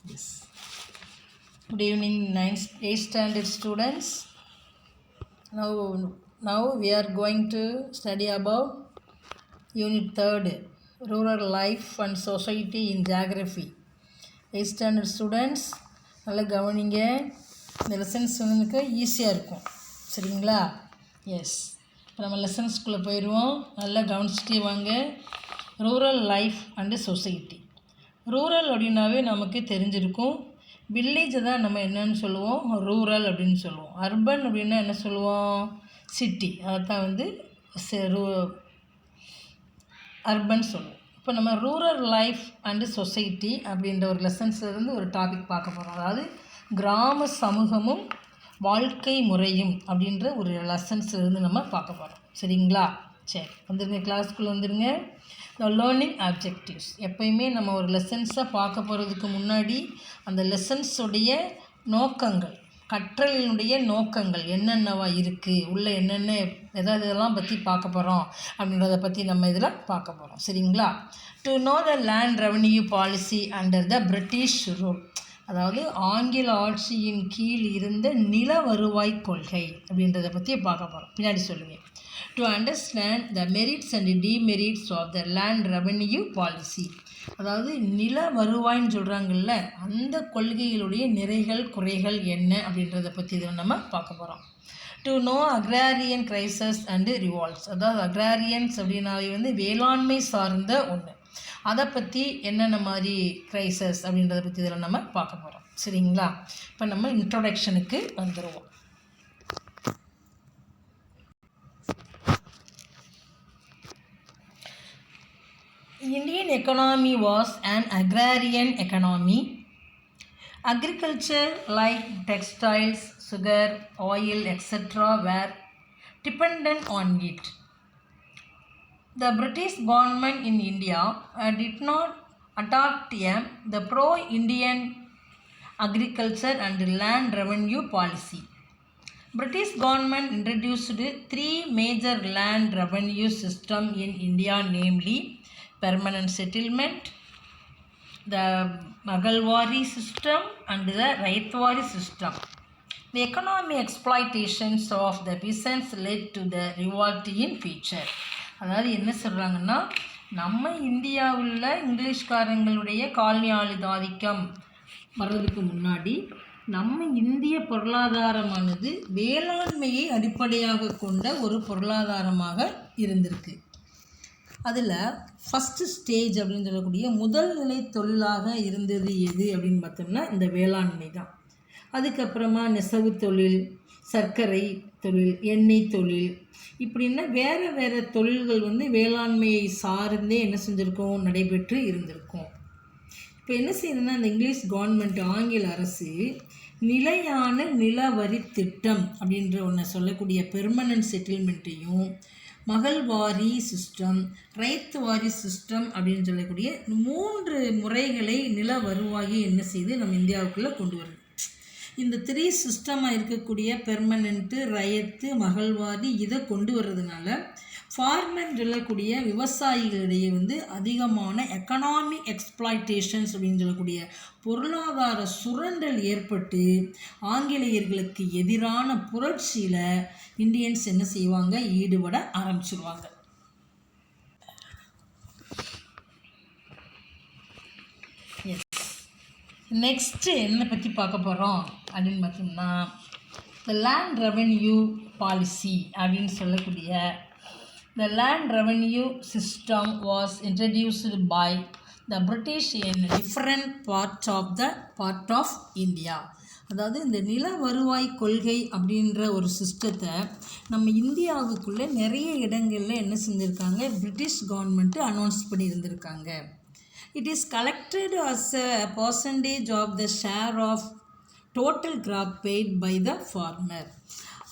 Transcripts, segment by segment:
Yes. Good evening, 8th standard students. Now we are going to study about Unit 3rd, Rural Life and Society in Geography. 8th standard students, நல்லா கவனிங்க. இந்த lessons வந்து ஈஸியாக இருக்கும், சரிங்களா? S, இப்போ நம்ம லெசன்ஸ்குள்ளே போயிடுவோம். நல்லா கவனிச்சுட்டே வாங்க. Rural life and society. Rural அப்படின்னாவே நமக்கு தெரிஞ்சிருக்கும். வில்லேஜை தான் நம்ம என்னன்னு சொல்லுவோம், ரூரல் அப்படின்னு சொல்லுவோம். அர்பன் அப்படின்னா என்ன சொல்லுவோம், சிட்டி. அதை தான் வந்து அர்பன் சொல்லுவோம். இப்போ நம்ம ரூரல் லைஃப் அண்டு சொசைட்டி அப்படின்ற ஒரு லெசன்ஸ்லேருந்து ஒரு டாபிக் பார்க்க போகிறோம். அதாவது கிராம சமூகமும் வாழ்க்கை முறையும் அப்படின்ற ஒரு லெசன்ஸ்லேருந்து நம்ம பார்க்க போகிறோம், சரிங்களா? சரி, வந்துடுங்க, கிளாஸ்க்குள்ளே வந்துடுங்க. Learning objectives. எப்பயுமே நம்ம ஒரு லெசன்ஸை பார்க்க போகிறதுக்கு முன்னாடி அந்த லெசன்ஸுடைய நோக்கங்கள், கற்றலினுடைய நோக்கங்கள் என்னென்னவா இருக்குது, உள்ளே என்னென்ன இதெல்லாம் பற்றி பார்க்க போகிறோம் அப்படின்றத பற்றி நம்ம இதில் பார்க்க போகிறோம், சரிங்களா? To know the land revenue policy under the British rule. அதாவது ஆங்கில ஆட்சியின் கீழ் இருந்த நில வருவாய் கொள்கை அப்படின்றத பற்றி பார்க்க போகிறோம். பின்னாடி சொல்லுங்கள். To understand the merits and demerits of the land revenue policy. அதாவது நில வருவாய்ன்னு சொல்கிறாங்கல்ல, அந்த கொள்கைகளுடைய நிறைகள் குறைகள் என்ன அப்படின்றத பற்றி இதில் நம்ம பார்க்க போகிறோம். To know agrarian crisis and revolts. அதாவது அக்ராரியன்ஸ் அப்படின்னாவே வந்து வேளாண்மை சார்ந்த ஒன்று. அதை பற்றி என்னென்ன மாதிரி கிரைசஸ் அப்படின்றத பற்றி இதில் நம்ம பார்க்க போகிறோம், சரிங்களா? இப்போ நம்ம இன்ட்ரோடக்ஷனுக்கு வந்துடுவோம். Indian economy was an agrarian economy. Agriculture like textiles, sugar, oil, etc. were dependent on it. The British government in India did not adopt the pro-Indian agriculture and land revenue policy. British government introduced 3 major land revenue systems in India, namely permanent settlement, the Magalwari system and the Raitwari system. The economic exploitations of the peasants led to the revolt in future. அதாவது என்ன சொல்கிறாங்கன்னா, நம்ம இந்தியாவில் இங்கிலீஷ்காரங்களுடைய colony ஆதிக்கம் வர்றதுக்கு முன்னாடி நம்ம இந்திய பொருளாதாரமானது வேளாண்மையை அடிப்படையாக கொண்ட ஒரு பொருளாதாரமாக இருந்திருக்கு. அதில் ஃபஸ்ட்டு ஸ்டேஜ் அப்படின்னு சொல்லக்கூடிய முதல் நிலை தொழிலாக இருந்தது எது அப்படின்னு பார்த்தோம்னா இந்த வேளாண்மை தான். அதுக்கப்புறமா நெசவு தொழில், சர்க்கரை தொழில், எண்ணெய் தொழில், இப்படின்னா வேறு வேறு தொழில்கள் வந்து வேளாண்மையை சார்ந்தே என்ன செஞ்சுருக்கோம், நடைபெற்று இருந்திருக்கும். இப்போ என்ன செய்யுதுன்னா, இந்த இங்கிலீஷ் கவர்மெண்ட், ஆங்கில அரசு நிலையான நிலவரி திட்டம் அப்படின்ற ஒன்று சொல்லக்கூடிய பெர்மனன்ட் செட்டில்மெண்ட்டையும், மகள்வாரி சிஸ்டம், ரைத்வாரி சிஸ்டம் அப்படின்னு சொல்லக்கூடிய 3 முறைகளை நில வருவாயை என்ன செய்து நம்ம இந்தியாவுக்குள்ளே கொண்டு வருது. இந்த 3 சிஸ்டமாக இருக்கக்கூடிய பெர்மனண்ட்டு, ரயத்து, மகள்வாரி இதை கொண்டு வர்றதுனால ஃபார்மர் சொல்லக்கூடிய விவசாயிகளிடையே வந்து அதிகமான எக்கனாமிக் எக்ஸ்ப்ளாய்டேஷன்ஸ் அப்படின்னு சொல்லக்கூடிய பொருளாதார சுரண்டல் ஏற்பட்டு ஆங்கிலேயர்களுக்கு எதிரான புரட்சியில் இந்தியன்ஸ் என்ன செய்வாங்க, ஈடுபட ஆரம்பிச்சிருவாங்க. நெக்ஸ்ட்டு என்ன பற்றி பார்க்க போகிறோம் அப்படின்னு பார்த்தோம்னா, த லேண்ட் ரெவென்யூ பாலிசி அப்படின்னு சொல்லக்கூடிய the land revenue system was introduced by the British in different part of India. அதாவது இந்த நில வருவாய் கொள்கை அப்படின்ற ஒரு சிஸ்டத்தை நம்ம இந்தியாவுக்குள்ளே நிறைய இடங்களில் என்ன செஞ்சுருக்காங்க, பிரிட்டிஷ் கவர்மெண்ட்டு அனௌன்ஸ் பண்ணியிருந்திருக்காங்க. It is collected as a percentage of the share of total crop paid by the farmer.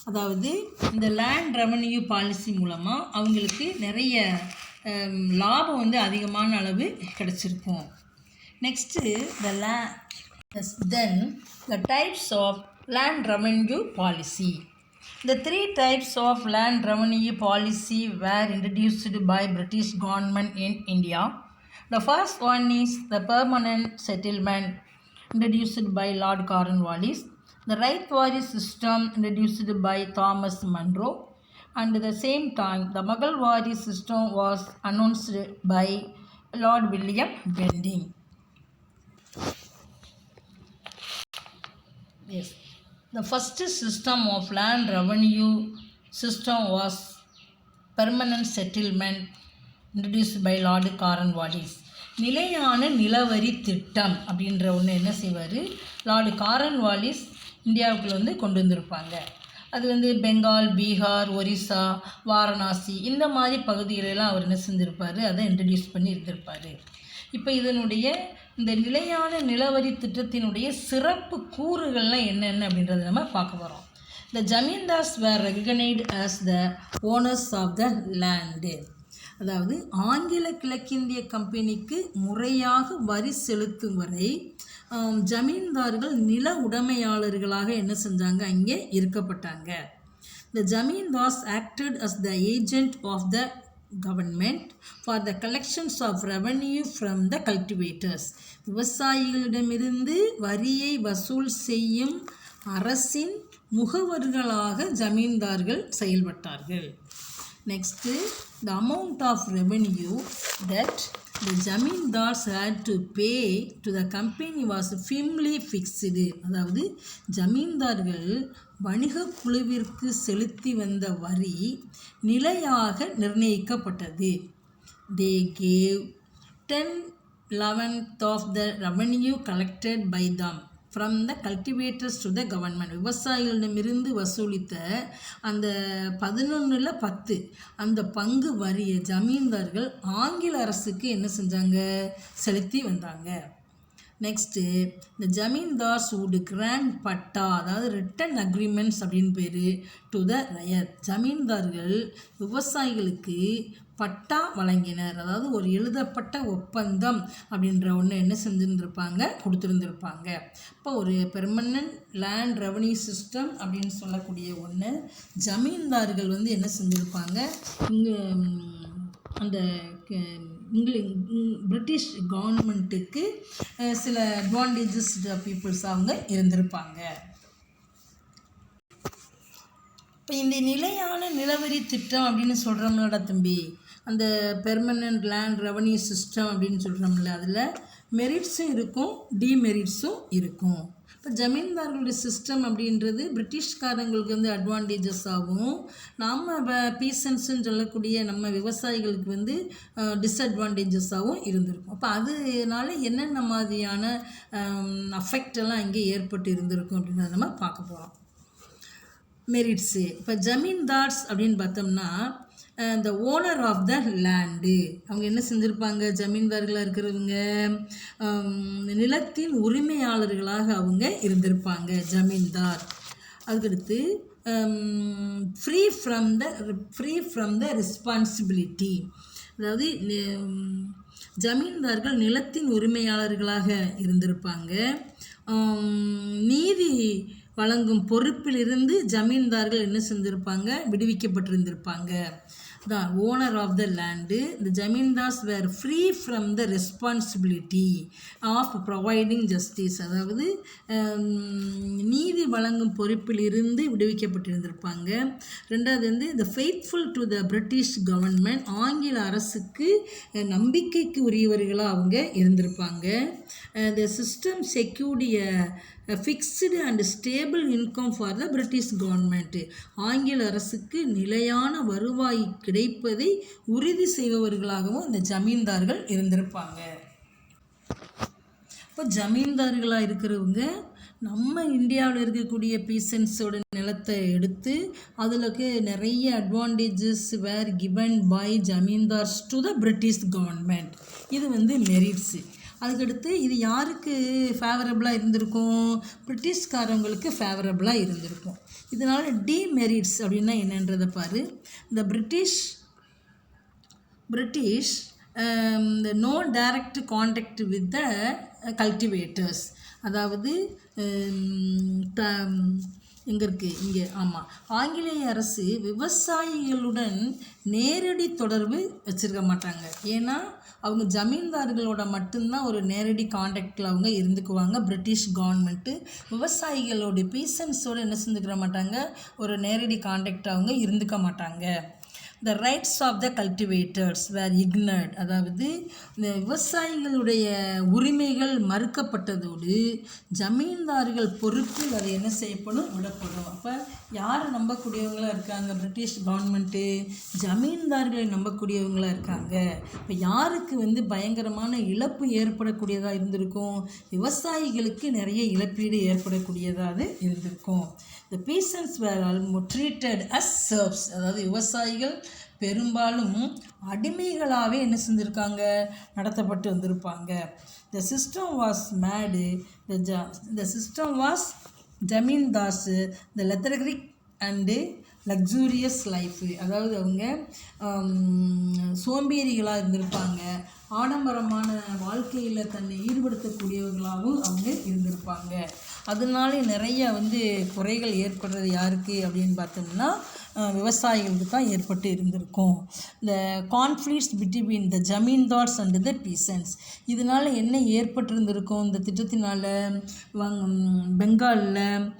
அதாவது இந்த லேண்ட் ரெவன்யூ பாலிசி மூலமாக அவங்களுக்கு நிறைய லாபம் வந்து அதிகமான அளவு கிடச்சிருக்கும். Next the types of land revenue policy. The 3 types of land revenue policy were introduced by British government in India. The first one is the permanent settlement introduced by Lord Cornwallis. The right-waris system introduced by Thomas Munro. And at the same time, the Mughal waris system was announced by Lord William Bentinck. Yes, the first system of land revenue system was permanent settlement introduced by Lord Cornwallis. நிலையான நிலவரி திட்டம் அப்படின்ற ஒன்று என்ன செய்வார், Lord Cornwallis இந்தியாவுக்குள்ள கொண்டு வந்திருப்பாங்க. அது பெங்கால், பீகார், ஒரிசா, வாரணாசி இந்த மாதிரி பகுதிகளெல்லாம் அவர் என்ன செஞ்சுருப்பார், அதை இன்ட்ரடியூஸ் பண்ணி இருந்திருப்பார். இப்போ இதனுடைய இந்த நிலையான நிலவரி திட்டத்தினுடைய சிறப்பு கூறுகள்லாம் என்னென்ன அப்படின்றத நம்ம பார்க்க போகிறோம். The Zamindars were recognized as the owners of the land. அதாவது ஆங்கில கிழக்கிந்திய கம்பெனிக்கு முறையாக வரி செலுத்தும் வரை ஜமீன்தார்கள் நில உடைமையாளர்களாக என்ன செஞ்சாங்க, அங்கே இருக்கப்பட்டாங்க. The Zamindars acted as the agent of the government for the collections of revenue from the cultivators. விவசாயிகளிடமிருந்து வரியை வசூல் செய்யும் அரசின் முகவர்களாக ஜமீன்தார்கள் செயல்பட்டார்கள். Next, the amount of revenue that the Zamindars had to pay to the company was firmly fixed. அதாவது ஜமீன்தார்கள் வணிக குழுவிற்கு செலுத்தி வந்த வரி நிலையாக நிர்ணயிக்கப்பட்டது. They gave 10/11 of the revenue collected by them from the cultivators to the government. விவசாயிகளிடமிருந்து வசூலித்த அந்த 11/10 அந்த பங்கு வரியை ஜமீன்தார்கள் ஆங்கில அரசுக்கு என்ன செஞ்சாங்க, செலுத்தி வந்தாங்க. நெக்ஸ்ட்டு, இந்த ஜமீன்தார்ஸ் would grant பட்டா, அதாவது ரிட்டன் அக்ரிமெண்ட்ஸ் அப்படின்னு பேர், டு த ரயத். ஜமீன்தார்கள் விவசாயிகளுக்கு பட்டா வழங்கினர். அதாவது ஒரு எழுதப்பட்ட ஒப்பந்தம் அப்படின்ற ஒன்று என்ன செஞ்சுருந்துருப்பாங்க, கொடுத்துருந்துருப்பாங்க. இப்போ ஒரு பெர்மனன்ட் லேண்ட் ரெவன்யூ சிஸ்டம் அப்படின்னு சொல்லக்கூடிய ஒன்று ஜமீன்தார்கள் என்ன செஞ்சுருப்பாங்க, இங்கே அந்த பிரிட்டிஷ் கவர்மெண்ட்டுக்கு சில அட்வான்டேஜஸ் பீப்புள்ஸ் அவங்க இருந்திருப்பாங்க. இப்போ இந்த நிலையான நிலவரி திட்டம் அப்படின்னு சொல்கிறோம்லடா தம்பி, அந்த பெர்மனன்ட் லேண்ட் ரெவன்யூ சிஸ்டம் அப்படின்னு சொல்கிறோம்ல, அதில் மெரிட்ஸும் இருக்கும், டிமெரிட்ஸும் இருக்கும். இப்போ ஜமீன்தார்களுடைய சிஸ்டம் அப்படின்றது பிரிட்டிஷ்காரங்களுக்கு அட்வான்டேஜஸ் ஆகும், நம்ம பீசன்ஸ்ன்னு சொல்லக்கூடிய நம்ம விவசாயிகளுக்கு டிஸ்அட்வான்டேஜஸாகவும் இருந்திருக்கும். அப்போ அதனால என்னென்ன மாதிரியான அஃபெக்ட் எல்லாம் இங்கே ஏற்பட்டு இருந்திருக்கும் அப்படின்றத நம்ம பார்க்க போகிறோம். மெரிட்ஸு, இப்போ ஜமீன்தார்ஸ் அப்படின்னு பார்த்தோம்னா the owner of the land, அவங்க என்ன செஞ்சுருப்பாங்க, ஜமீன்தார்களாக இருக்கிறவங்க நிலத்தின் உரிமையாளர்களாக அவங்க இருந்திருப்பாங்க ஜமீன்தார். அதுக்கடுத்து ஃப்ரீ ஃப்ரம் த ரெஸ்பான்சிபிலிட்டி, அதாவது ஜமீன்தார்கள் நிலத்தின் உரிமையாளர்களாக இருந்திருப்பாங்க. நீதி வழங்கும் பொறுப்பிலிருந்து ஜமீன்தார்கள் என்ன செஞ்சுருப்பாங்க, விடுவிக்கப்பட்டிருந்திருப்பாங்க. தான் owner of the land. The zamindars were free from the responsibility of providing justice, அதாவது நீதி வழங்கும் பொறுப்பிலிருந்து விடுவிக்கப்பட்டிருந்திருப்பாங்க. ரெண்டாவது the faithful to the British government, ஆங்கில அரசுக்கு நம்பிக்கைக்கு உரியவர்களாக அவங்க இருந்திருப்பாங்க. The system secured fixed and stable income for the British government, ஆங்கில அரசுக்கு நிலையான வருவாய் கிடைப்பதை உறுதி செய்பவர்களாகவும் இந்த ஜமீன்தார்கள் இருந்திருப்பாங்க. இப்போ ஜமீன்தார்களாக இருக்கிறவங்க நம்ம இந்தியாவில் இருக்கக்கூடிய பீசன்ஸோட நிலத்தை எடுத்து அதில் நிறைய advantages were given by zamindars to the British government. இது மெரிட்ஸு. அதுக்கடுத்து இது யாருக்கு ஃபேவரபுளாக இருந்திருக்கும், பிரிட்டிஷ்காரவங்களுக்கு ஃபேவரபுளாக இருந்திருக்கும். இதனால் டிமெரிட்ஸ் அப்படின்னா என்னன்றதை பாரு. இந்த British no direct contact with the cultivators, அதாவது எங்கே இருக்குது இங்கே, ஆமாம். ஆங்கிலேய அரசு விவசாயிகளுடன் நேரடி தொடர்பு வச்சுருக்க மாட்டாங்க. ஏன்னா அவங்க ஜமீன்தார்களோட மட்டும்தான் ஒரு நேரடி காண்டாக்டில் அவங்க இருந்துக்குவாங்க. பிரிட்டிஷ் கவர்மெண்ட்டு விவசாயிகளோட பீசன்ஸோடு என்ன செஞ்சுக்கிற மாட்டாங்க, ஒரு நேரடி காண்டாக்ட் அவங்க இருந்துக்க மாட்டாங்க. The rights of the cultivators were ignored. அதாவது இந்த விவசாயிகளுடைய உரிமைகள் மறுக்கப்பட்டதோடு ஜமீன்தார்கள் பொறுப்பில் அது என்ன செய்யப்படும், விடப்படும். அப்போ யாரை நம்பக்கூடியவங்களாக இருக்காங்க பிரிட்டிஷ் கவர்மெண்ட்டு, ஜமீன்தார்களை நம்பக்கூடியவங்களாக இருக்காங்க. இப்போ யாருக்கு பயங்கரமான இழப்பு ஏற்படக்கூடியதாக இருந்திருக்கும், விவசாயிகளுக்கு நிறைய இழப்பீடு ஏற்படக்கூடியதாக இருந்திருக்கும். The peasants were almost treated as serfs. அதாவது விவசாயிகள் பெரும்பாலும் அடிமைகளாகவே என்ன செஞ்சுருக்காங்க, நடத்தப்பட்டு வந்திருப்பாங்க. The system was mad. The system was ஜமீன்தாஸ் the lethargic and luxurious life. அதாவது அவங்க சோம்பேறிகளாக இருந்திருப்பாங்க, ஆடம்பரமான வாழ்க்கையில் தன்னை ஈடுபடுத்தக்கூடியவர்களாகவும் அவங்க இருந்திருப்பாங்க. அதனால நிறைய குறைகள் ஏற்படுறது யாருக்கு அப்படின்னு பார்த்தோம்னா விவசாயிகளுக்கு தான் ஏற்பட்டு இருந்திருக்கும். இந்த conflicts between the zamindars and the peasants, இதனால் என்ன ஏற்பட்டிருந்திருக்கும் இந்த திட்டத்தினால், பெங்காலில்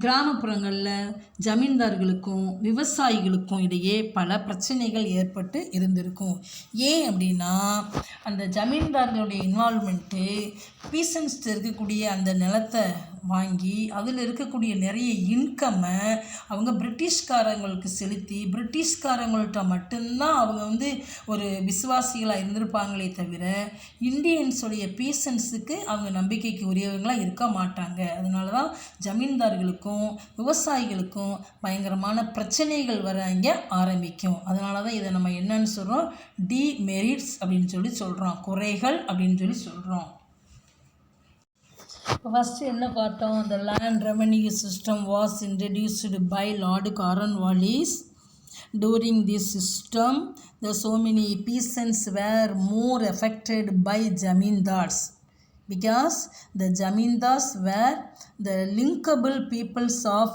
கிராமப்புறங்களில் ஜமீன்தார்களுக்கும் விவசாயிகளுக்கும் இடையே பல பிரச்சனைகள் ஏற்பட்டு இருந்திருக்கும். ஏன் அப்படின்னா அந்த ஜமீன்தார்களுடைய இன்வால்மெண்ட்டு பீசன்ஸ்ட்டு இருக்கக்கூடிய அந்த நிலத்தை வாங்கி அதில் இருக்கக்கூடிய நிறைய இன்கம்மை அவங்க பிரிட்டிஷ்காரங்களுக்கு செலுத்தி பிரிட்டிஷ்காரங்கள்ட்ட மட்டும்தான் அவங்க ஒரு விசுவாசிகளாக இருந்திருப்பாங்களே தவிர இந்தியன்ஸுடைய பீசன்ஸுக்கு அவங்க நம்பிக்கைக்கு உரியவங்களாக இருக்க மாட்டாங்க. அதனால தான் ஜமீன்தார்களுக்கும் விவசாயிகளுக்கும் பயங்கரமான பிரச்சனைகள் வர இங்கே ஆரம்பிக்கும். அதனால தான் இதை நம்ம என்னன்னு சொல்கிறோம், டிமெரிட்ஸ் அப்படின்னு சொல்கிறோம், குறைகள் அப்படின்னு சொல்கிறோம். இப்போ ஃபஸ்ட்டு என்ன பார்த்தோம், the land revenue system was introduced by Lord Cornwallis. During this system, so many peasants were more affected by zamindars because the zamindars were the linkable peoples of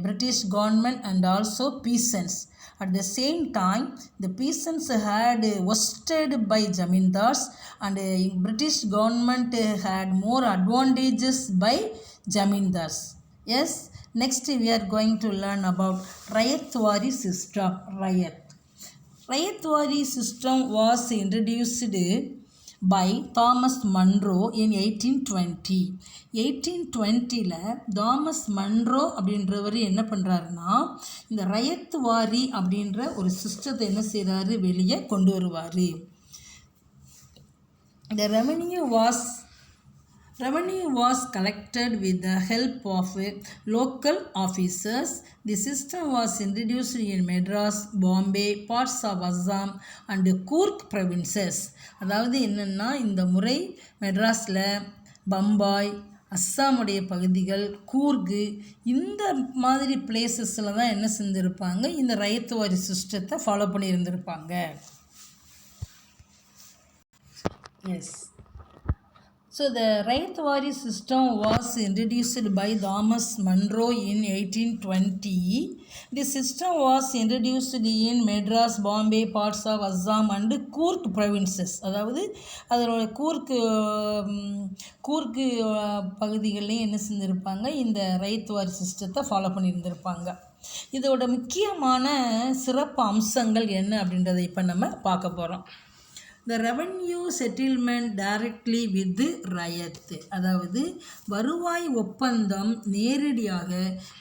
British government and also peasants. At the same time, the peasants had ousted by zamindars and British government had more advantages by zamindars. Yes, next we are going to learn about Rayatwari system. Rayatwari system was introduced by Thomas Munro in 1820. 1820ல் Thomas Munro அப்படின்றவர் என்ன பண்ணுறாருன்னா இந்த ரயத்வாரி அப்படின்ற ஒரு சிஸ்டத்தை என்ன செய்கிறாரு, வெளியே கொண்டு வருவார். The revenue was collected with the help of local officers. The system was introduced in Madras, Bombay, parts of Assam and Coorg provinces. அதாவது என்னென்னா இந்த முறை மெட்ராஸில், பம்பாய், அஸ்ஸாமுடைய பகுதிகள், கூர்கு, இந்த மாதிரி பிளேசஸில் தான் என்ன செஞ்சுருப்பாங்க, இந்த ரயத்வாரி சிஸ்டத்தை ஃபாலோ பண்ணியிருந்திருப்பாங்க. Yes, so the Rayatwari system was introduced by Thomas Munro in 1820. The system was introduced in Madras, Bombay, parts of Assam and Coorg provinces. அதாவது அதோட கூர்க்கு பகுதிகள்லையும் என்ன செஞ்சுருப்பாங்க, இந்த ரயத்வாரி சிஸ்டத்தை ஃபாலோ பண்ணியிருந்திருப்பாங்க. இதோட முக்கியமான சிறப்பு அம்சங்கள் என்ன அப்படின்றத இப்போ நம்ம பார்க்க போகிறோம். The revenue settlement directly with Rayat, அதாவது வருவாய் ஒப்பந்தம் நேரடியாக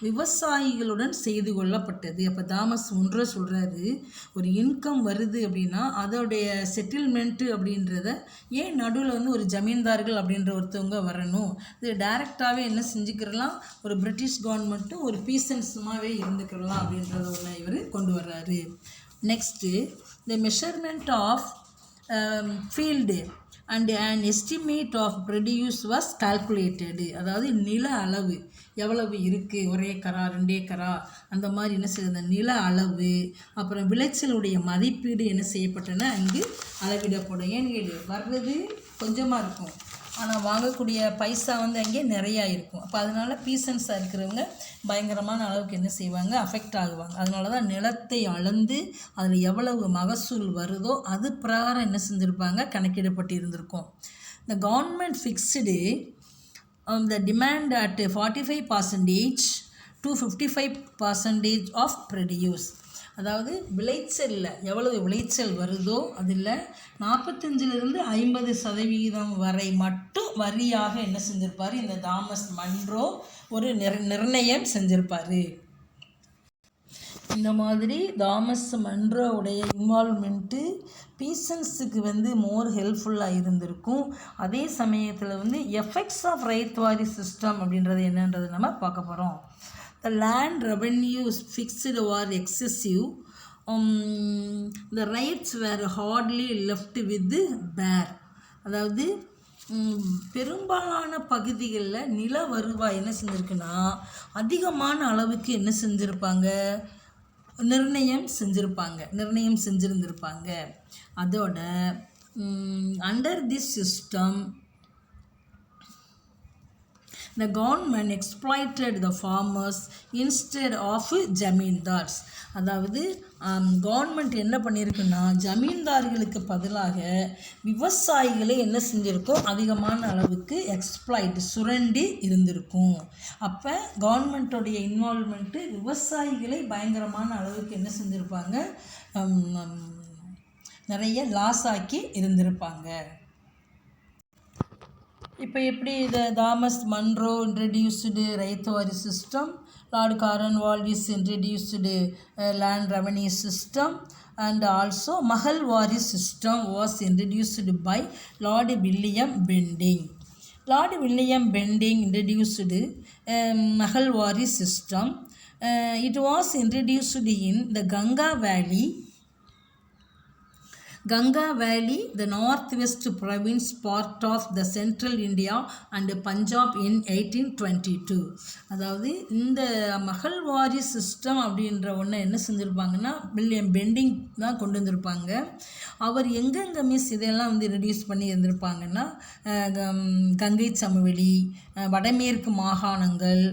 விவசாயிகளுடன் செய்து கொள்ளப்பட்டது. அப்போ தாமஸ் முன்ரோ சொல்கிறாரு, ஒரு இன்கம் வருது அப்படின்னா அதோடைய செட்டில்மெண்ட்டு அப்படின்றத ஏன் நடுவில் ஒரு ஜமீன்தார்கள் அப்படின்ற ஒருத்தவங்க வரணும், இது டைரெக்டாகவே என்ன செஞ்சுக்கிறலாம், ஒரு பிரிட்டிஷ் கவர்மெண்ட்டும் ஒரு பீசன்ஸுமாகவே இருந்துக்கிறலாம் அப்படின்றத ஒன்று இவர் கொண்டு வர்றாரு. Next the measurement of field and an estimate of produce was calculated. அதாவது நில அளவு எவ்வளவு இருக்குது, 1 ஏக்கரா 2 ஏக்கரா அந்த மாதிரி என்ன செய்யுது, நில அளவு, அப்புறம் விளைச்சலுடைய மதிப்பீடு என்ன செய்யப்பட்டன அங்கு அளவிடப்படும். ஏன்னு வர்றது கொஞ்சமாக இருக்கும், ஆனால் வாங்கக்கூடிய பைசா வந்து அங்கே நிறையா இருக்கும். அப்போ அதனால் பீசன்ஸாக இருக்கிறவங்க பயங்கரமான அளவுக்கு என்ன செய்வாங்க, அஃபெக்ட் ஆகுவாங்க. அதனால தான் நிலத்தை அளந்து அதில் எவ்வளவு மகசூல் வருதோ அது பிரகாரம் என்ன செஞ்சுருப்பாங்க, கணக்கிடப்பட்டு இருந்திருக்கும். The government fixed the demand at 45% to 55% of produce. அதாவது விளைச்சலில் எவ்வளவு விளைச்சல் வருதோ அதில் 45லிருந்து 50% வரை மட்டும் வரியாக என்ன செஞ்சிருப்பார், இந்த தாமஸ் மன்ரோ ஒரு நிர்ணயம் செஞ்சிருப்பார். இந்த மாதிரி தாமஸ் மன்ரோவுடைய இன்வால்மெண்ட்டு பீசன்ஸுக்கு வந்து மோர் ஹெல்ப்ஃபுல்லாக இருந்திருக்கும். அதே சமயத்தில் வந்து எஃபெக்ட்ஸ் ஆஃப் ரைத்வாரி சிஸ்டம் அப்படின்றது என்னன்றது நம்ம பார்க்க போகிறோம். The land revenues fixed or excessive. The rights were hardly left with the bare. அதாவது பெரும்பாலான பகுதிகளில் நில வருவாய் என்ன செஞ்சுருக்குன்னா அதிகமான அளவுக்கு என்ன செஞ்சுருப்பாங்க, நிர்ணயம் செஞ்சுருந்துருப்பாங்க. அதோட under tissue system the government exploited the farmers instead of zamindars. அதாவது கவர்மெண்ட் என்ன பண்ணியிருக்குன்னா ஜமீன்தார்களுக்கு பதிலாக விவசாயிகளை என்ன செஞ்சுருக்கோம், அதிகமான அளவுக்கு எக்ஸ்ப்ளாய்ட் சுரண்டி இருந்திருக்கும். அப்போ கவர்மெண்ட்டோடைய இன்வால்மெண்ட்டு விவசாயிகளை பயங்கரமான அளவுக்கு என்ன செஞ்சுருப்பாங்க, நிறைய லாஸ் ஆக்கி இருந்திருப்பாங்க. இப்போ எப்படி இதை Thomas Munro introduced Ryotwari system, Lord Cornwallis introduced land revenue system, and also Mahalwari system was introduced by Lord William Bentinck. Lord William Bentinck introduced மகள்வாரி system. It was introduced in the Ganga Valley, the northwest province part of the central India and Punjab in 1822. அதாவது இந்த மகள்வாரி system அப்படின்ற ஒன்று என்ன செஞ்சுருப்பாங்கன்னா William Bentinck தான் கொண்டு வந்திருப்பாங்க. அவர் எங்கெங்கே இதெல்லாம் வந்து ரெடியூஸ் பண்ணி இருந்திருப்பாங்கன்னா கங்கை சமவெளி, வடமேற்கு மாகாணங்கள்,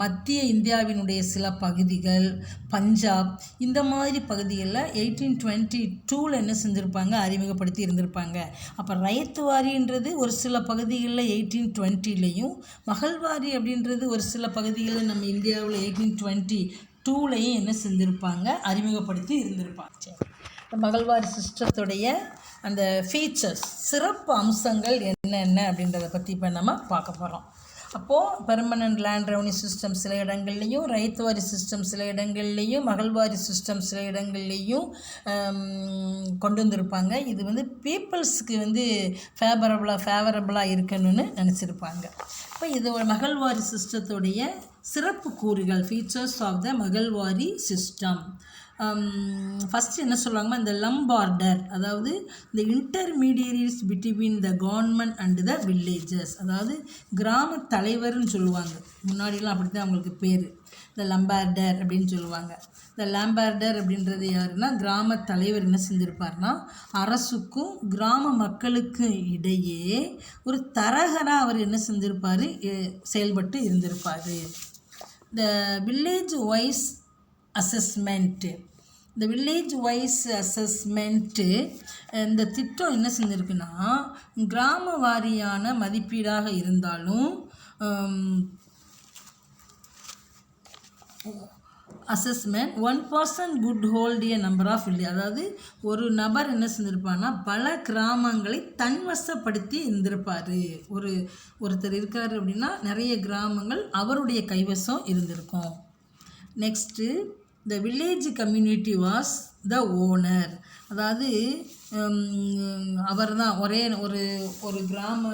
மத்திய இந்தியாவினுடைய சில பகுதிகள், பஞ்சாப், இந்த மாதிரி பகுதிகளில் 1822 என்ன செஞ்சுருப்பாங்க, அறிமுகப்படுத்தி இருந்திருப்பாங்க. அப்போ ரைத்வாரின்றது ஒரு சில பகுதிகளில் 1820லையும், மகள்வாரி அப்படின்றது ஒரு சில பகுதிகளில் நம்ம இந்தியாவில் 1822லையும் என்ன செஞ்சுருப்பாங்க, அறிமுகப்படுத்தி இருந்திருப்பாங்க. சரி, மகள்வாரி சிஸ்டத்துடைய அந்த ஃபீச்சர்ஸ், சிறப்பு அம்சங்கள் என்னென்ன அப்படின்றத பற்றி இப்போ நம்ம பார்க்க போகிறோம். அப்போது பெர்மனன்ட் லேண்ட் ரெவன்யூ சிஸ்டம் சில இடங்கள்லையும், ரைத்வாரி சிஸ்டம் சில இடங்கள்லையும், மகள்வாரி சிஸ்டம் சில இடங்கள்லையும் கொண்டு வந்திருப்பாங்க. இது வந்து பீப்புள்ஸுக்கு வந்து ஃபேவரபுளாக இருக்கணும்னு நினச்சிருப்பாங்க. இப்போ இது ஒரு மகள்வாரி சிஸ்டத்துடைய சிறப்பு கூறுகள், features of the Mahalwari system. First என்ன சொல்லுவாங்கன்னா, இந்த லம்பார்டர், அதாவது இந்த intermediaries between the government and the villages, அதாவது கிராம தலைவர்னு சொல்லுவாங்க. முன்னாடிலாம் அப்படி தான் அவங்களுக்கு பேர், இந்த லம்பார்டர் அப்படின்னு சொல்லுவாங்க. இந்த லாம்பார்டர் அப்படின்றது யாருன்னா, கிராம தலைவர் என்ன செஞ்சுருப்பார்னா அரசுக்கும் கிராம மக்களுக்கும் இடையே ஒரு தரகராக அவர் என்ன செஞ்சுருப்பார், செயல்பட்டு இருந்திருப்பார். த வில்லேஜ் வைஸ் அசஸ்மெண்ட்டு, இந்த வில்லேஜ் வைஸ் அசஸ்மெண்ட்டு இந்த திட்டம் என்ன செஞ்சுருக்குன்னா, கிராம வாரியான மதிப்பீடாக இருந்தாலும் assessment 1% could hold a number of village, அதாவது ஒரு நபர் என்ன செஞ்சுருப்பான்னா பல கிராமங்களை தன்வசப்படுத்தி இருந்திருப்பார். ஒருத்தர் இருக்கார் அப்படின்னா நிறைய கிராமங்கள் அவருடைய கைவசம் இருந்திருக்கும். Next, the village community was the owner, அதாவது அவர் தான் ஒரு கிராம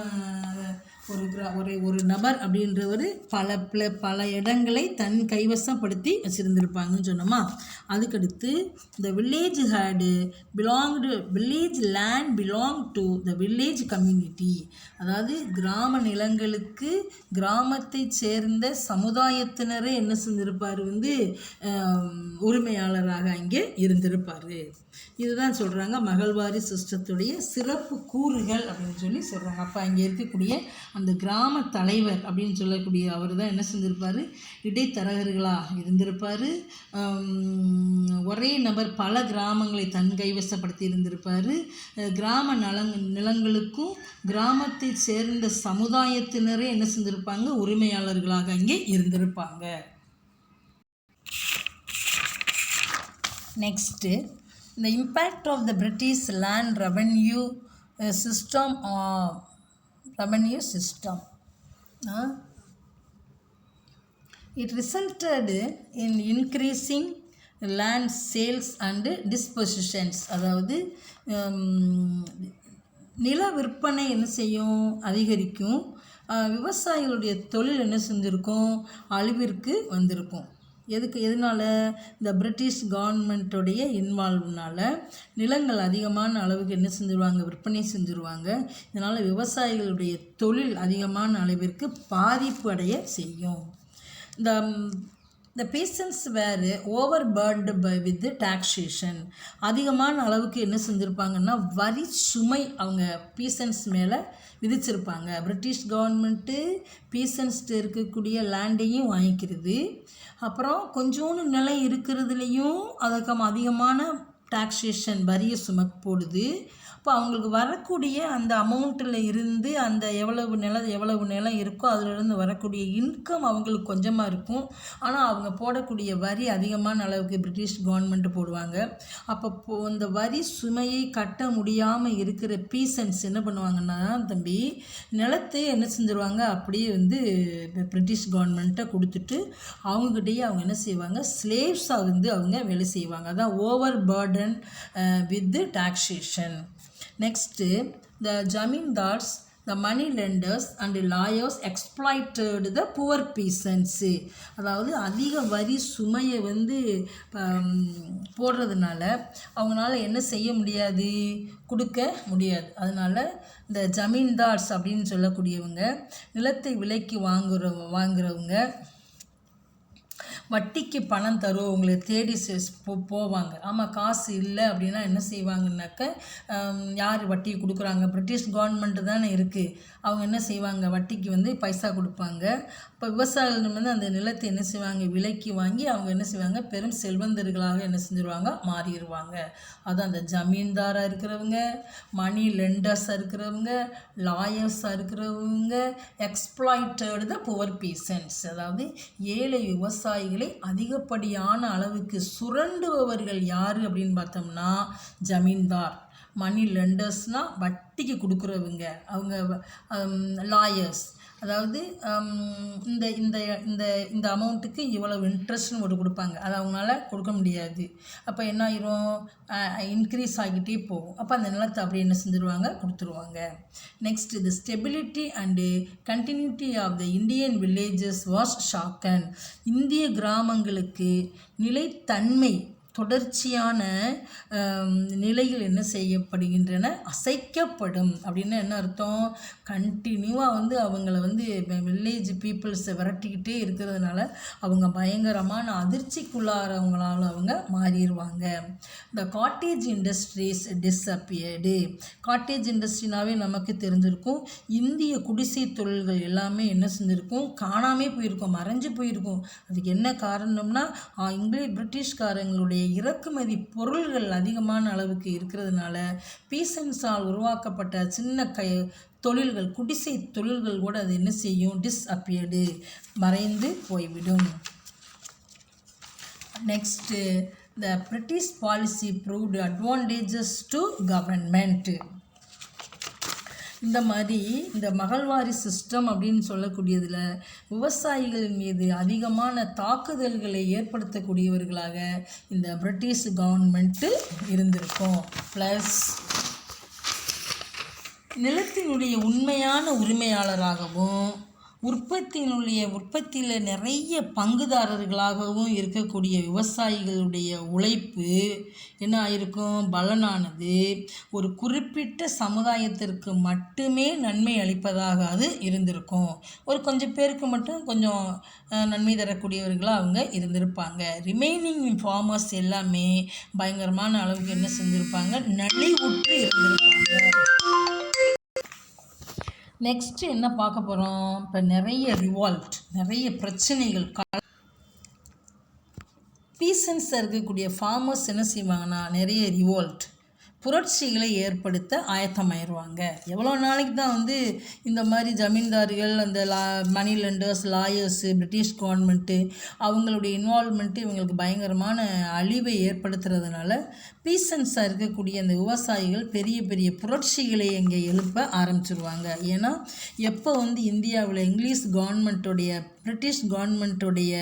ஒரு நபர் அப்படின்றவர் பல இடங்களை தன் கைவசப்படுத்தி வச்சுருந்துருப்பாங்கன்னு சொன்னோமா. அதுக்கடுத்து the village had village land belong to the village community, அதாவது கிராம நிலங்களுக்கு கிராமத்தை சேர்ந்த சமுதாயத்தினரே என்ன செஞ்சிருப்பார், உரிமையாளராக அங்கே இருந்திருப்பார். இதுதான் சொல்கிறாங்க மகள்வாரி மகள்வாரி சிஸ்டத்துடைய சிறப்பு கூறுகள் அப்படின்னு சொல்லி சொல்கிறாங்க. அப்போ அங்கே இருக்கக்கூடிய அந்த கிராம தலைவர் அப்படின்னு சொல்லக்கூடிய அவர் தான் என்ன செஞ்சுருப்பார், இடைத்தரகர்களாக இருந்திருப்பார். ஒரே நபர் பல கிராமங்களை தன் கைவசப்படுத்தி இருந்திருப்பார். கிராம நிலங்களுக்கும் கிராமத்தை சேர்ந்த சமுதாயத்தினரே என்ன செஞ்சுருப்பாங்க, உரிமையாளர்களாக அங்கே இருந்திருப்பாங்க. Next, the impact of the British land revenue system it resulted in increasing land sales and dispositions. அதாவது நில விற்பனை என்ன செய்யும், அதிகரிக்கும். விவசாயிகளுடைய தொழில் என்ன செஞ்சுருக்கும், அழிவிற்கு வந்திருக்கும். எதனால், இந்த பிரிட்டிஷ் கவர்மெண்ட்டுடைய இன்வால்வ்னால் நிலங்கள் அதிகமான அளவுக்கு என்ன செஞ்சுருவாங்க, விற்பனை செஞ்சுருவாங்க. இதனால் விவசாயிகளுடைய தொழில் அதிகமான அளவிற்கு பாதிப்பு அடைய செய்யும். இந்த பீசன்ஸ் வேறு ஓவர்பர்ன்டு வித் டாக்ஸேஷன். அதிகமான அளவுக்கு என்ன செஞ்சுருப்பாங்கன்னா வரி சுமை அவங்க பீசன்ஸ் மேலே விதிச்சிருப்பாங்க. பிரிட்டிஷ் கவர்மெண்ட்டு பீசன்ஸ்ட்டு இருக்கக்கூடிய லேண்டையும் வாங்கிக்கிறது, அப்புறம் கொஞ்சோண்டு நிலம் இருக்கிறதுலையும் அதுக்கு அதிகமான டாக்ஸேஷன் வரியை சுமக்க போடுது. இப்போ அவங்களுக்கு வரக்கூடிய அந்த அமௌண்ட்டில் இருந்து அந்த எவ்வளவு நிலம் இருக்கோ அதிலிருந்து வரக்கூடிய இன்கம் அவங்களுக்கு கொஞ்சமாக இருக்கும். ஆனால் அவங்க போடக்கூடிய வரி அதிகமான அளவுக்கு பிரிட்டிஷ் கவர்மெண்ட்டு போடுவாங்க. அப்போ அந்த வரி சுமையை கட்ட முடியாமல் இருக்கிற பீசன்ஸ் என்ன பண்ணுவாங்கன்னா, தம்பி நிலத்தை என்ன செஞ்சுருவாங்க, அப்படியே பிரிட்டிஷ் கவர்மெண்ட்டை கொடுத்துட்டு அவங்ககிட்டயே அவங்க என்ன செய்வாங்க, ஸ்லேவ்ஸாக அவங்க வேலை செய்வாங்க. அதான் over burden with taxation. Next, the zamindars, the money lenders and the lawyers exploited the poor peasants. அதாவது அதிக வரி சுமையை போடுறதுனால அவங்களால என்ன செய்ய முடியாது, கொடுக்க முடியாது. அதனால் இந்த ஜமீன்தார்ஸ் அப்படின்னு சொல்லக்கூடியவங்க, நிலத்தை விலைக்கு வாங்குறவங்க, வட்டிக்கு பணம் தருவவங்களை தேடி போவாங்க. ஆமாம், காசு இல்லை அப்படின்னா என்ன செய்வாங்கன்னாக்க, யார் வட்டி கொடுக்குறாங்க, பிரிட்டிஷ் கவர்மெண்ட்டு தானே இருக்குது, அவங்க என்ன செய்வாங்க, வட்டிக்கு பைசா கொடுப்பாங்க. இப்போ விவசாயிகள் அந்த நிலத்தை என்ன செய்வாங்க, விலைக்கு வாங்கி அவங்க என்ன செய்வாங்க, பெரும் செல்வந்தர்களாக என்ன செஞ்சுருவாங்க, மாறிடுவாங்க. அதுதான் அந்த ஜமீன்தாராக இருக்கிறவங்க, மணி லெண்டர்ஸாக இருக்கிறவங்க, லாயர்ஸாக இருக்கிறவங்க, எக்ஸ்ப்ளாய்டட் த புவர் பீசன்ஸ். அதாவது ஏழை விவசாயிகள் அதிகப்படியான அளவுக்கு சுரண்டுபவர்கள் யார் அப்படின்னு பார்த்தோம்னா ஜமீன்தார். மணி லெண்டர்ஸ்னால் வட்டிக்கு கொடுக்குறவங்க, அவங்க லாயர்ஸ். அதாவது இந்த இந்த இந்த இந்த அமௌண்ட்டுக்கு இவ்வளவு இன்ட்ரெஸ்ட்னு ஒரு கொடுப்பாங்க, அது அவங்களால கொடுக்க முடியாது. அப்போ என்ன ஆயிரும், இன்க்ரீஸ் ஆகிட்டே போகும். அப்போ அந்த நிலத்தை அப்படி என்ன செஞ்சுருவாங்க, கொடுத்துருவாங்க. Next, the stability and continuity of the Indian villages was shaken. இந்திய கிராமங்களுக்கு நிலைத்தன்மை, தொடர்ச்சியான நிலையில் என்ன செய்யப்படுகின்றன, அசைக்கப்படும். அப்படின்னா என்ன அர்த்தம், கண்டினியூவாக அவங்கள வில்லேஜ் பீப்புள்ஸை விரட்டிக்கிட்டே இருக்கிறதுனால அவங்க பயங்கரமான அதிர்ச்சிக்குள்ளாரவங்களால் அவங்க மாறிடுவாங்க. இந்த காட்டேஜ் இண்டஸ்ட்ரீஸ் டிஸ்அப்பியர்டு. காட்டேஜ் இண்டஸ்ட்ரினாவே நமக்கு தெரிஞ்சிருக்கும், இந்திய குடிசை தொழில்கள் எல்லாமே என்ன செஞ்சுருக்கும், காணாமே போயிருக்கும், மறைஞ்சு போயிருக்கும். அதுக்கு என்ன காரணம்னா, பிரிட்டிஷ்காரங்களுடைய இறக்குமதி பொருள்கள் அதிகமான அளவுக்கு இருக்கிறதுனால பீசன்ஸால் உருவாக்கப்பட்ட சின்ன தொழில்கள், குடிசை தொழில்கள் கூட அது என்ன செய்யும், டிஸ்அப்பியர்டு, மறைந்து போய்விடும். Next, the British policy proved advantages to government. இந்த மாதிரி இந்த மகள்வாரி சிஸ்டம் அப்படின்னு சொல்லக்கூடியதில் விவசாயிகளின் மீது அதிகமான தாக்குதல்களை ஏற்படுத்தக்கூடியவர்களாக இந்த பிரிட்டிஷ் கவர்மெண்ட்டு இருந்திருக்கும். ப்ளஸ் நிலத்தினுடைய உண்மையான உரிமையாளராகவும் உற்பத்தியில் நிறைய பங்குதாரர்களாகவும் இருக்கக்கூடிய விவசாயிகளுடைய உழைப்பு என்ன ஆயிருக்கும், பலனானது ஒரு குறிப்பிட்ட சமுதாயத்திற்கு மட்டுமே நன்மை அளிப்பதாக அது இருந்திருக்கும். ஒரு கொஞ்சம் பேருக்கு மட்டும் கொஞ்சம் நன்மை தரக்கூடியவர்களாக அவங்க இருந்திருப்பாங்க. ரிமைனிங் ஃபார்மர்ஸ் எல்லாமே பயங்கரமான அளவுக்கு என்ன செஞ்சுருப்பாங்க, நலிவுற்று இருந்திருப்பாங்க. நெக்ஸ்ட் என்ன பார்க்க போகிறோம், இப்போ நிறைய பிரச்சனைகள் பீசன்ஸாக இருக்கக்கூடிய ஃபார்மர்ஸ் என்ன செய்வாங்கன்னா நிறைய புரட்சிகளை ஏற்படுத்த ஆயத்தமாயிருவாங்க. எவ்வளோ நாளைக்கு தான் இந்த மாதிரி ஜமீன்தார்கள், அந்த money lenders, lawyers, British government அவங்களுடைய இன்வால்மெண்ட்டு இவங்களுக்கு பயங்கரமான அழிவை ஏற்படுத்துறதுனால பீசன்ஸாக இருக்கக்கூடிய அந்த விவசாயிகள் பெரிய பெரிய புரட்சிகளை இங்கே எழுப்ப ஆரம்பிச்சிருவாங்க. ஏன்னா எப்போ இந்தியாவில் இங்கிலீஷ் கவர்மெண்ட்டுடைய, பிரிட்டிஷ் கவர்மெண்ட்டுடைய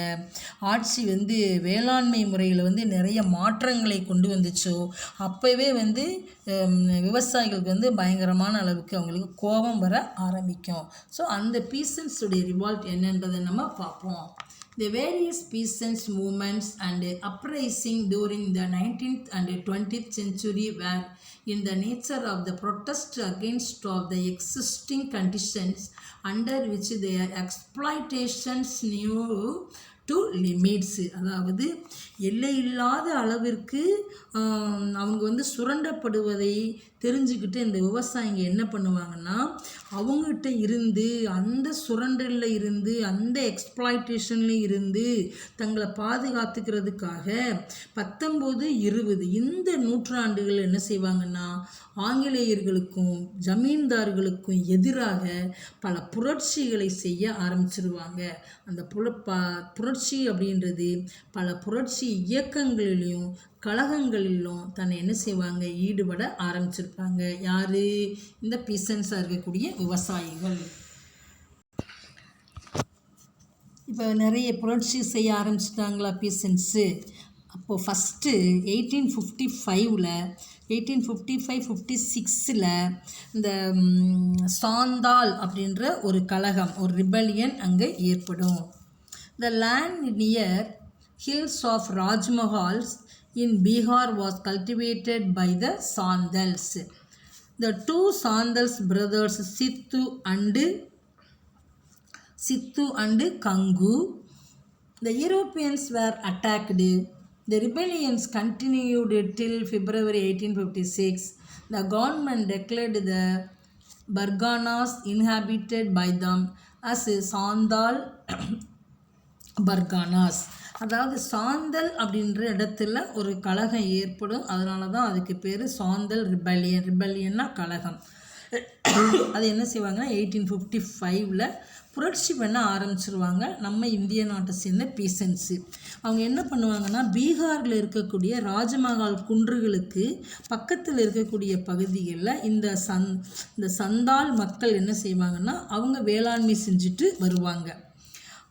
ஆட்சி வேளாண்மை முறையில் நிறைய மாற்றங்களை கொண்டு வந்துச்சோ அப்போவே விவசாயிகளுக்கு பயங்கரமான அளவுக்கு அவங்களுக்கு கோபம் வர ஆரம்பிக்கும். ஸோ அந்த பீசன்ஸுடைய ரிவால்ட் என்னன்றதை நம்ம பார்ப்போம். The various peasants movements and uprising during the 19th and 20th century were in the nature of the protest against of the existing conditions under which their exploitations knew to limits. அதாவது எல்லையில்லாத அளவிற்கு அவங்க சுரண்டப்படுவதை தெரிஞ்சுக்கிட்டு இந்த விவசாயிங்க என்ன பண்ணுவாங்கன்னா அவங்ககிட்ட இருந்து அந்த சுரண்டலில் இருந்து அந்த எக்ஸ்ப்ளாய்டேஷன்ல இருந்து தங்களை பாதுகாத்துக்கிறதுக்காக 19, 20 இந்த நூற்றாண்டுகள் என்ன செய்வாங்கன்னா ஆங்கிலேயர்களுக்கும் ஜமீன்தார்களுக்கும் எதிராக பல புரட்சிகளை செய்ய ஆரம்பிச்சிருவாங்க. அந்த புரட்சி அப்படின்றது பல புரட்சி இயக்கங்களிலும் கழகங்களிலும் தன்னை என்ன செய்வாங்க, ஈடுபட ஆரம்பிச்சிருப்பாங்க. யாரு, இந்த பீசன்ஸாக இருக்கக்கூடிய விவசாயிகள். இப்போ நிறைய புரட்சி செய்ய ஆரம்பிச்சிட்டாங்களா பீசன்ஸு. அப்போது ஃபஸ்ட்டு 1855-56 இந்த சாந்தால் அப்படின்ற ஒரு கழகம், ஒரு ரிபல்லியன் அங்கே ஏற்படும். The land near hills of Rajmahals in Bihar was cultivated by the Sandals. The two Sandals brothers Sittu and Kangu. The Europeans were attacked. The rebellions continued till February 1856. The government declared the Barganas inhabited by them as Sandal Parganas. அதாவது சாந்தல் அப்படின்ற இடத்துல ஒரு கழகம் ஏற்படும். அதனால தான் அதுக்கு பேர் சாந்தல் ரிபல்லியன்னா கழகம். அது என்ன செய்வாங்கன்னா 1855 புரட்சி பண்ண ஆரம்பிச்சிருவாங்க நம்ம இந்திய நாட்டை சேர்ந்த பீசன்ஸு. அவங்க என்ன பண்ணுவாங்கன்னா பீகாரில் இருக்கக்கூடிய ராஜமஹால் குன்றுகளுக்கு பக்கத்தில் இருக்கக்கூடிய பகுதிகளில் இந்த சந்தால் மக்கள் என்ன செய்வாங்கன்னா அவங்க வேளாண்மை செஞ்சுட்டு வருவாங்க.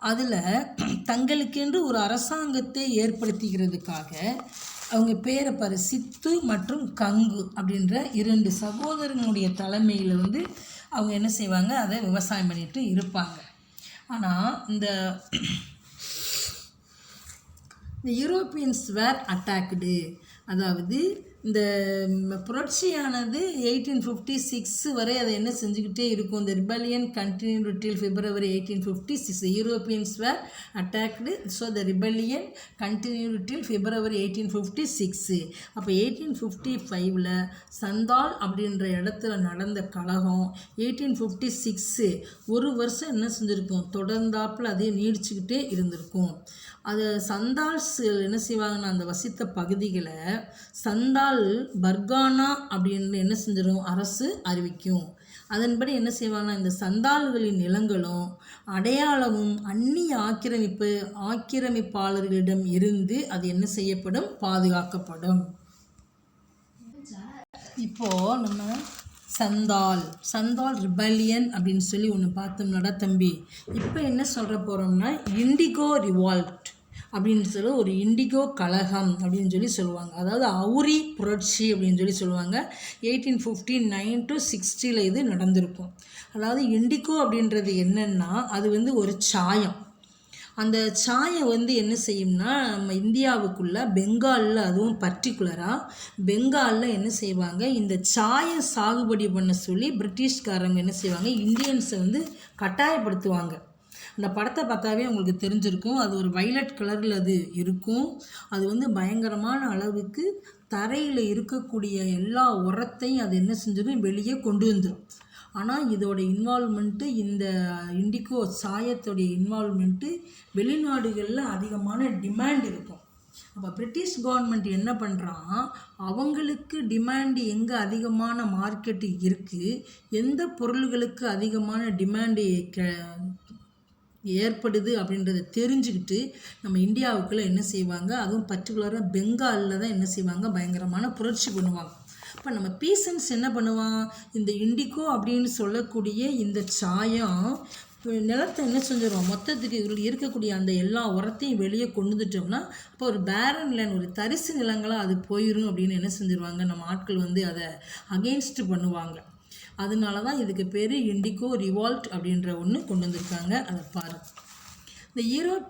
அதில் தங்களுக்கென்று ஒரு அரசாங்கத்தை ஏற்படுத்திக்கிறதுக்காக அவங்க பேரை பாரு, சித்து மற்றும் கங்கு அப்படின்ற 2 சகோதரங்களுடைய தலைமையில் அவங்க என்ன செய்வாங்க, அதை விவசாயம் பண்ணிட்டு இருப்பாங்க. ஆனால் இந்த யூரோப்பியன்ஸ் வேர் அட்டாக்டு. அதாவது இந்த புரட்சியானது 1856 வரை அதை என்ன செஞ்சுக்கிட்டே இருக்கும். இந்த rebellion continue till February 1856. Europeans were attacked. So the rebellion continue till February 1856. அப்போ 1855 சந்தால் அப்படின்ற இடத்துல நடந்த கழகம் 1856 ஒரு வருஷம் என்ன செஞ்சுருக்கும், தொடர்ந்தாப்பில் அதே நீடிச்சுக்கிட்டே இருந்திருக்கும். அது சந்தால்ஸ் என்ன செய்வாங்கன்னா அந்த வசித்த பகுதிகளை சந்தால் பர்கானா அப்படின்னு என்ன செஞ்சிடும், அரசு அறிவிக்கும். அதன்படி என்ன செய்வாங்கன்னா இந்த சந்தால்களின் நிலங்களும் அடையாளமும் அந்நிய ஆக்கிரமிப்பாளர்களிடம் இருந்து அது என்ன செய்யப்படும், பாதுகாக்கப்படும். இப்போது நம்ம சந்தால் ரிபல்லியன் அப்படின்னு சொல்லி ஒன்று பார்த்தோம்னடா தம்பி. இப்போ என்ன சொல்கிற போகிறோம்னா இண்டிகோ ரிவால்ட். அப்படின்னு சொல்லி ஒரு இண்டிகோ கலகம் அப்படின்னு சொல்லி சொல்லுவாங்க. அதாவது அவுரி புரட்சி அப்படின்னு சொல்லி சொல்லுவாங்க. 1859 to 60 இது நடந்திருக்கும். அதாவது இண்டிகோ அப்படின்றது என்னென்னா அது வந்து ஒரு சாயம். அந்த சாயம் வந்து என்ன செய்யும்னா நம்ம இந்தியாவுக்குள்ளே பெங்காலில், அதுவும் பர்டிகுலராக பெங்காலில் என்ன செய்வாங்க, இந்த சாயம் சாகுபடி பண்ண சொல்லி பிரிட்டிஷ்காரங்க என்ன செய்வாங்க, இந்தியன்ஸை வந்து கட்டாயப்படுத்துவாங்க. அந்த படத்தை பார்த்தாவே உங்களுக்கு தெரிஞ்சிருக்கும். அது ஒரு வைலட் கலரில் அது இருக்கும். அது வந்து பயங்கரமான அளவுக்கு தரையில் இருக்கக்கூடிய எல்லா உரத்தையும் அது என்ன செஞ்சிடும், வெளியே கொண்டு வந்துடும். ஆனால் இதோட இன்வால்மெண்ட்டு, இந்த இண்டிகோ சாயத்தோடைய இன்வால்மெண்ட்டு வெளிநாடுகளில் அதிகமான டிமாண்ட் இருக்கும். அப்போ பிரிட்டிஷ் கவர்மெண்ட் என்ன பண்ணுறான், அவங்களுக்கு டிமாண்டு எங்கே அதிகமான மார்க்கெட்டு இருக்குது, எந்த பொருள்களுக்கு அதிகமான டிமாண்டு ஏற்படுது அப்படின்றத தெரிஞ்சுக்கிட்டு நம்ம இந்தியாவுக்குள்ளே என்ன செய்வாங்க, அதுவும் பர்டிகுலராக பெங்காலில் தான் என்ன செய்வாங்க, பயங்கரமான புரட்சி பண்ணுவாங்க. இப்போ நம்ம பீசன்ஸ் என்ன பண்ணுவான், இந்த இண்டிகோ அப்படின்னு சொல்லக்கூடிய இந்த சாயம் நிலத்தை என்ன செஞ்சிடும், மொத்தத்துக்கு இருக்கக்கூடிய அந்த எல்லா உரத்தையும் வெளியே கொண்டு வந்துட்டோம்னா இப்போ ஒரு பேரன் லேண்ட், ஒரு தரிசு நிலங்களாக அது போயிடும் அப்படின்னு என்ன செஞ்சிருவாங்க, நம்ம ஆட்கள் வந்து அதை அகெயின்ஸ்ட் பண்ணுவாங்க. அதனால தான் இதுக்கு பேர் இண்டிகோ ரிவால்ட் அப்படின்ற ஒன்று கொண்டு வந்திருக்காங்க. அதை பாரு.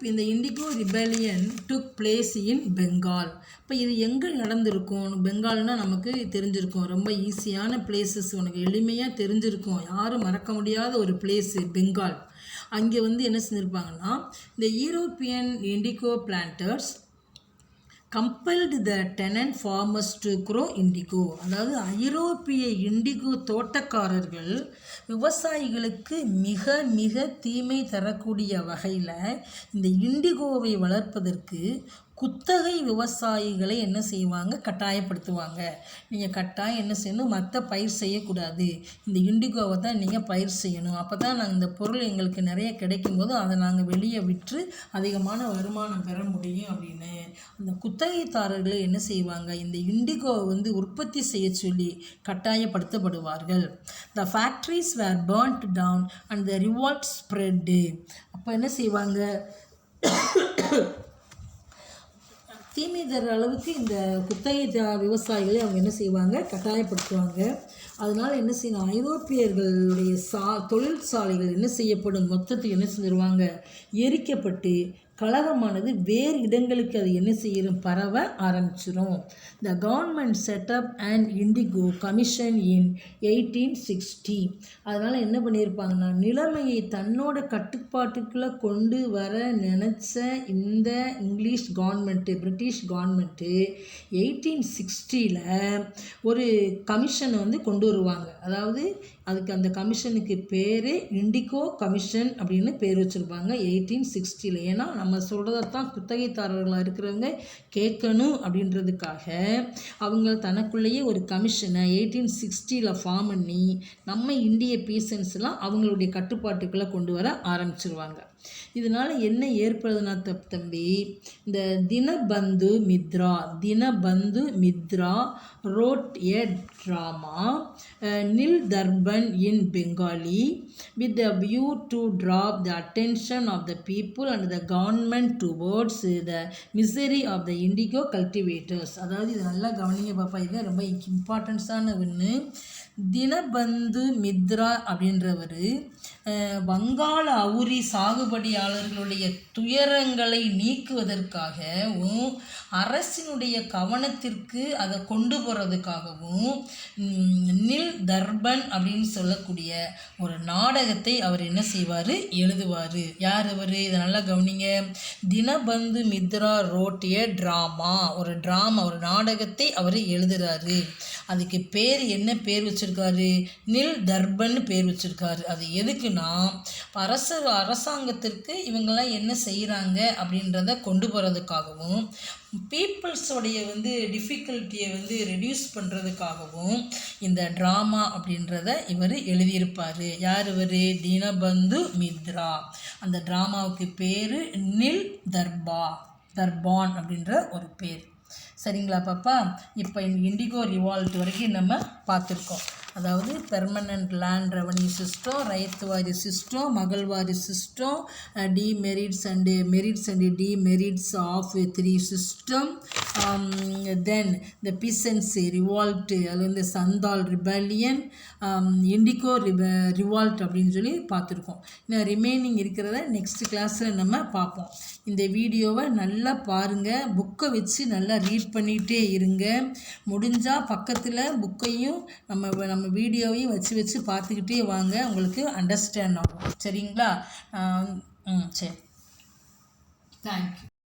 இந்த இண்டிகோ ரிபெலியன் டுக் பிளேஸ் இன் பெங்கால். இப்போ இது எங்கே நடந்திருக்கும், பெங்கால்னால் நமக்கு தெரிஞ்சிருக்கும், ரொம்ப ஈஸியான பிளேசஸ், உனக்கு எளிமையாக தெரிஞ்சிருக்கும், யாரும் மறக்க முடியாத ஒரு பிளேஸு பெங்கால். அங்கே வந்து என்ன செஞ்சுருப்பாங்கன்னா, இந்த European indigo planters compelled the tenant farmers to grow indigo. அதாவது ஐரோப்பிய இண்டிகோ தோட்டக்காரர்கள் விவசாயிகளுக்கு மிக மிக தீமை தரக்கூடிய வகையில் இந்த இண்டிகோவை வளர்ப்பதற்கு குத்தகை விவசாயிகளை என்ன செய்வாங்க, கட்டாயப்படுத்துவாங்க. நீங்கள் கட்டாயம் என்ன செய்யணும், மற்ற பயிர் செய்யக்கூடாது, இந்த இண்டிகோவை தான் நீங்கள் பயிர் செய்யணும், அப்போ தான் நாங்கள் இந்த பொருள் எங்களுக்கு நிறைய கிடைக்கும் போது அதை நாங்கள் வெளியே விற்று அதிகமான வருமானம் பெற முடியும் அப்படின்னு அந்த குத்தகைதாரர்களை என்ன செய்வாங்க, இந்த இண்டிகோவை வந்து உற்பத்தி செய்ய சொல்லி கட்டாயப்படுத்தப்படுவார்கள். The factories were burnt down and the revolt spread. அப்போ என்ன செய்வாங்க, தீமை தர அளவுக்கு இந்த குத்தகை விவசாயிகளை அவங்க என்ன செய்வாங்க, கட்டாயப்படுத்துவாங்க. அதனால் என்ன செய்யணும், ஐரோப்பியர்களுடைய தொழிற்சாலைகள் என்ன செய்யப்படும், மொத்தத்துக்கு என்ன செஞ்சிருவாங்க, எரிக்கப்பட்டு கலகமானது வேறு இடங்களுக்கு அது என்ன செய்யும், பரவ ஆரம்பிச்சிடும். The government set up and indigo commission in 1860. அதனால் என்ன பண்ணியிருப்பாங்கன்னா, நிலைமையை தன்னோட கட்டுப்பாட்டுக்குள்ளே கொண்டு வர நினச்ச இந்த இங்கிலீஷ் கவர்மெண்ட்டு, பிரிட்டிஷ் கவர்மெண்ட்டு 1860 ஒரு கமிஷனை வந்து கொண்டு வருவாங்க. அதாவது அதுக்கு அந்த கமிஷனுக்கு பேர் இண்டிகோ கமிஷன் அப்படின்னு பேர் வச்சுருப்பாங்க 1860. ஏன்னா நம்ம சொல்கிறதான் குத்தகைதாரர்களாக இருக்கிறவங்க கேட்கணும் அப்படின்றதுக்காக அவங்க தனக்குள்ளேயே ஒரு கமிஷனை 1860 ஃபார்ம் பண்ணி நம்ம இந்திய பீசன்ஸ்லாம் அவங்களுடைய கட்டுப்பாட்டுக்குள்ளே கொண்டு வர ஆரம்பிச்சிருவாங்க. இதனால் என்ன ஏற்படுதுன்னா தம்பி, இந்த Deenbandhu Mitra wrote a drama Nil Darban in Bengali with the view to draw the attention of the people and the government towards the misery of the indigo cultivators. அதாவது இது நல்லா கவனிங்க பாப்பா, இது ரொம்ப இம்பார்ட்டன்ஸான ஒன்று. தினபந்து மித்ரா அப்படின்றவர் வங்காள அவுரி சாகுபடியாளர்களுடைய துயரங்களை நீக்குவதற்காகவும் அரசினுடைய கவனத்திற்கு அதை கொண்டு போகிறதுக்காகவும் நில் தர்பன் அப்படின்னு சொல்லக்கூடிய ஒரு நாடகத்தை அவர் என்ன செய்வார், எழுதுவார். யார் அவர், இதை நல்லா கவனிங்க. தினபந்து மித்ரா ரோட் ஏ ட்ராமா, ஒரு நாடகத்தை அவர் எழுதுகிறாரு. அதுக்கு பேர் என்ன பேர் வச்சுருக்காரு, நில் தர்பன் பேர் வச்சுருக்காரு. அது எதுக்குன்னா, அரசாங்கத்திற்கு இவங்கெல்லாம் என்ன செய்கிறாங்க அப்படின்றத கொண்டு போகிறதுக்காகவும் பீப்புள்ஸோடைய வந்து டிஃபிகல்ட்டியை வந்து ரெடியூஸ் பண்ணுறதுக்காகவும் இந்த ட்ராமா அப்படின்றத இவர் எழுதியிருப்பார். யார் இவர், தினபந்து மித்ரா. அந்த ட்ராமாவுக்கு பேர் நில் தர்பான் அப்படின்ற ஒரு பேர். சரிங்களா பாப்பா? இப்போ இந்த இண்டிகோ ரிவால்ட் வரைக்கும் நம்ம பார்த்துருக்கோம். அதாவது permanent land revenue system, Ryotwari system, Mahalwari system, demerits and demerits of 3 system, then the peasants revolt, அது இந்த சந்தால் ரிபல்லியன், இண்டிகோ ரிவால்ட் அப்படின்னு சொல்லி பார்த்துருக்கோம். இன்னும் ரிமைனிங் இருக்கிறத நெக்ஸ்ட் கிளாஸில் நம்ம பார்ப்போம். இந்த வீடியோவை நல்லா பாருங்கள், புக்கை வச்சு நல்லா ரீட் பண்ணிகிட்டே இருங்க. முடிஞ்சால் பக்கத்தில் புக்கையும் நம்ம வீடியோவையும் வச்சு பார்த்துக்கிட்டே வாங்க, உங்களுக்கு அண்டர்ஸ்டாண்ட் ஆகும். சரிங்களா? சரி, தேங்க்யூ.